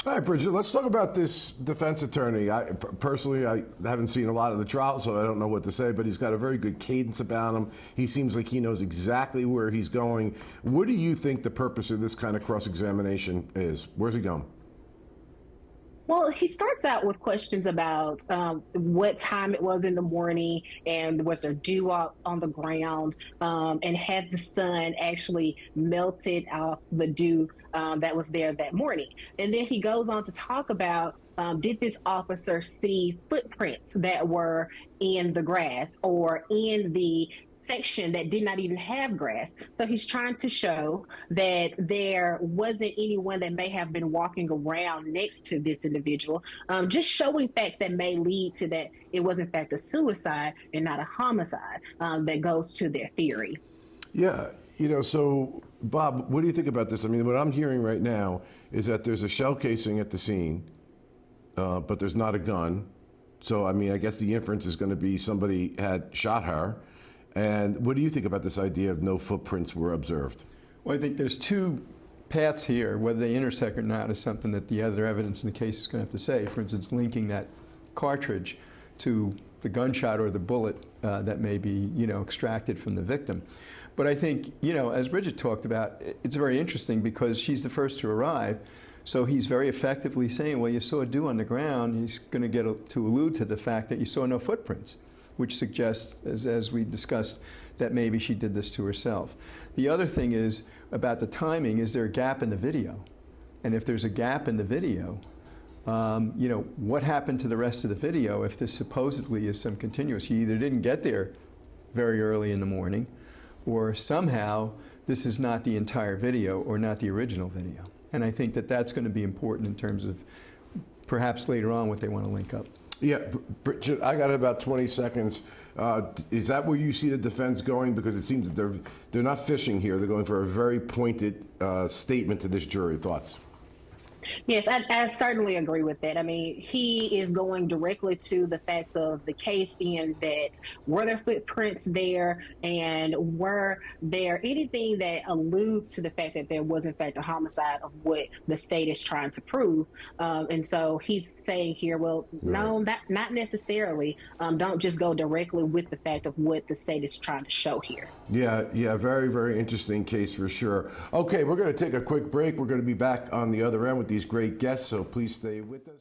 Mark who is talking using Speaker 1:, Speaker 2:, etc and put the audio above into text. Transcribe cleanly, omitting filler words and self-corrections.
Speaker 1: All right, Bridget, let's talk about this defense attorney. Personally, I haven't seen a lot of the trial, so I don't know what to say, but he's got a very good cadence about him. He seems like he knows exactly where he's going. What do you think the purpose of this kind of cross-examination is? Where's he going?
Speaker 2: Well, he starts out with questions about what time it was in the morning and was there dew on the ground, and had the sun actually melted off the dew that was there that morning. And then he goes on to talk about, did this officer see footprints that were in the grass or in the section that did not even have grass. So he's trying to show that there wasn't anyone that may have been walking around next to this individual, just showing facts that may lead to that it was in fact a suicide and not a homicide, that goes to their theory.
Speaker 1: Yeah, so Bob, what do you think about this? I mean, what I'm hearing right now is that there's a shell casing at the scene, but there's not a gun. So, I mean, I guess the inference is going to be somebody had shot her. And what do you think about this idea of no footprints were observed?
Speaker 3: Well, I think there's two paths here. Whether they intersect or not is something that the other evidence in the case is going to have to say. For instance, linking that cartridge to the gunshot or the bullet that may be, extracted from the victim. But I think, as Bridget talked about, it's very interesting because she's the first to arrive. So he's very effectively saying, well, you saw dew on the ground. He's going to get to allude to the fact that you saw no footprints, which suggests, as we discussed, that maybe she did this to herself. The other thing is about the timing. Is there a gap in the video? And if there's a gap in the video, what happened to the rest of the video if this supposedly is some continuous? She either didn't get there very early in the morning, or somehow this is not the entire video or not the original video. And I think that that's going to be important in terms of perhaps later on what they want to link up.
Speaker 1: Yeah, Bridget, I got about 20 seconds. Is that where you see the defense going? Because it seems that they're not fishing here. They're going for a very pointed statement to this jury. Thoughts?
Speaker 2: Yes, I certainly agree with that. I mean, he is going directly to the facts of the case in that were there footprints there and were there anything that alludes to the fact that there was in fact a homicide of what the state is trying to prove. And so he's saying here, well, no, not necessarily. Don't just go directly with the fact of what the state is trying to show here.
Speaker 1: Yeah, very, very interesting case for sure. Okay, we're going to take a quick break. We're going to be back on the other end with these great guests, so please stay with us.